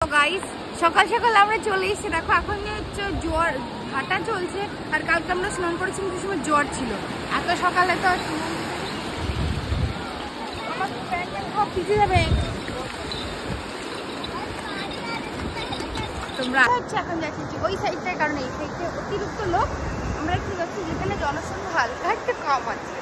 Guys সকাল সকাল আমরা চলে এসেছি। দেখো এখন হচ্ছে জ্বর ভাটা চলছে, আর কালকে আমরা স্নান করেছি কিন্তু সময় জ্বর ছিল। এত সকালে তো ভিজে যাবে। তোমরা হচ্ছে এখন যাচ্ছি ওই সাইডটার কারণে, এই সাইডে অতিরিক্ত লোক, আমরা একটু যাচ্ছি যেখানে জনসংখ্যা হালকা একটু কম আছে।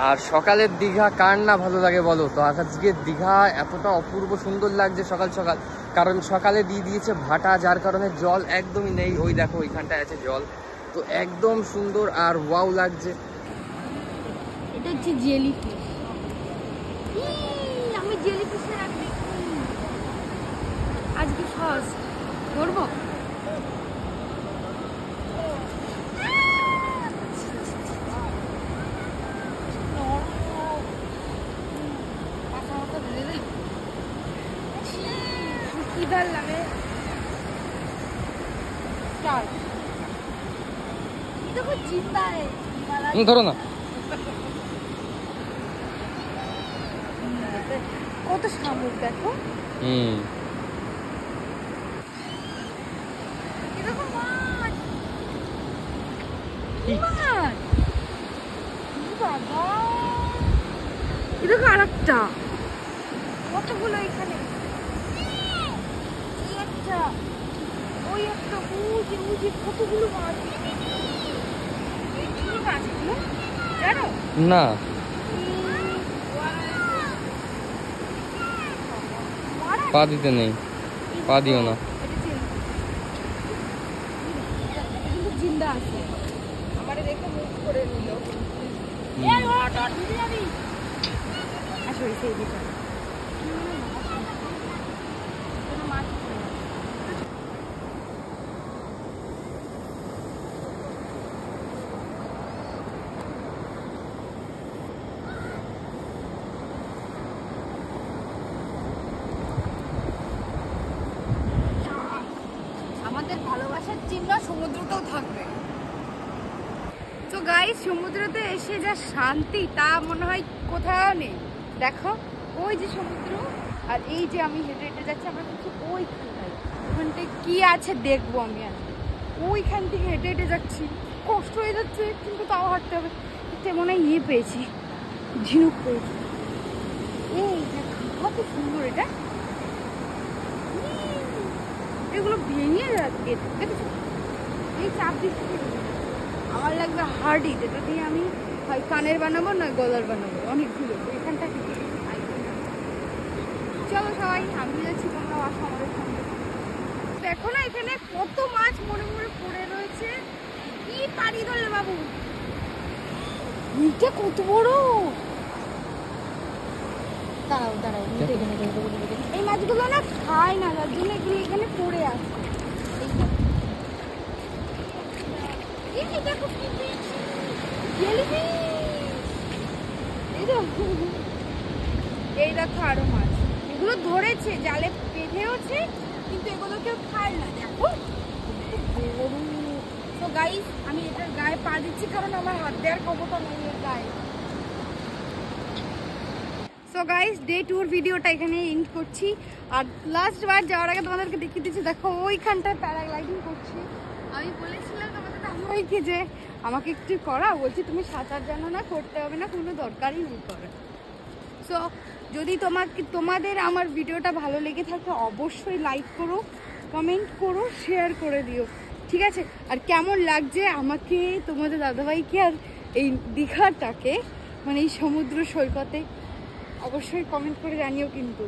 আর সকালের দীঘা কার না ভালো লাগে বলো তো? আজকে দীঘা এতটা অপূর্ব সুন্দর লাগছে সকাল সকাল, কারণ সকালে দিয়ে দিয়েছে ভাটা, যার কারণে জল একদমই নেই। ওই দেখো ওইখানটায় আছে জল, তো একদম সুন্দর আর ওয়াও লাগছে। এটা হচ্ছে জেলিফিশ। আমি জেলিফিশের আগে দেখি, আজকে ফার্স্ট ধরবো। ধরো না, কত শামুক দেখো। দেখো আর একটা কতগুলো এখানে, একটা ওই একটা উজি উজি কতগুলো মাছ। এইগুলো মাছগুলো জানো না পা দিতে নেই, পা দিও না। জিন্দা আছে, আমারে দেখে মুখ করে নিল। আসলে সেই দিকে আমাদের ভালোবাসার চিহ্ন সমুদ্রটাও থাকবে। তো গাইস সমুদ্রতে এসে যা শান্তি তা মনে হয় কোথাও নেই। দেখো ওই যে সমুদ্র, আর এই যে আমি হেঁটে হেঁটে যাচ্ছি, আমরা কিছু ওইখানটায়, ওখানটায় কি আছে দেখবো। আমি আর ওইখান থেকে হেঁটে হেঁটে যাচ্ছি, কষ্ট হয়ে যাচ্ছে কিন্তু তাও হাঁটতে হবে। মনে হয় ইয়ে পেয়েছি, ঝিনুক পেয়েছি। এই দেখো কত সুন্দর, এটা এগুলো ভেঙে যাচ্ছে দেখেছো, এই চাপ দিচ্ছে। আমার লাগবে হার্ডি, যেটা দিয়ে আমি হয় কানের বানাবো নয় গলার বানাবো, অনেকগুলো এখানটা থেকে। চলো সবাই, আমি যাচ্ছি, তোমরা আসো আমাদের সঙ্গে। দেখো না এখানে কত মাছ মরে মরে পড়ে রয়েছে। কি পারি ধরলে বাবু, নিচে কত বড়। দাঁড়াও দাঁড়াও, এই মাছগুলো না খায় না, যার জন্য এগুলো এখানে পড়ে আছে। এই দেখো আরো মাছ, এগুলো ধরেছে জালে বেঁধেওছে, কিন্তু এগুলো কেউ খায় না। দেখো তো গাইস, আমি এটার গায়ে পা দিচ্ছি কারণ আমার হাত দেওয়ার ক্ষমতা নেই এর গায়ে। সো গাইস ডে টুর ভিডিওটা এখানে এন্ড করছি। আর লাস্ট বার যাওয়ার আগে তোমাদেরকে দেখিয়ে দিচ্ছি, দেখো ওইখানটায় প্যারাগ্লাইডিং করছি। আমি বলেছিলাম তোমাদের দাদাভাইকে যে আমাকে একটু করা, বলছি তুমি সাঁতার জানো না, করতে হবে না, কোনো দরকারই নেই করার। সো যদি তোমাদের আমার ভিডিওটা ভালো লেগে থাকে অবশ্যই লাইক করো, কমেন্ট করো, শেয়ার করে দিও, ঠিক আছে? আর কেমন লাগছে আমাকে, তোমাদের দাদাভাইকে, আর এই দীঘাটাকে, মানে এই সমুদ্র সৈকতে অবশ্যই কমেন্ট করে জানিও কিন্তু।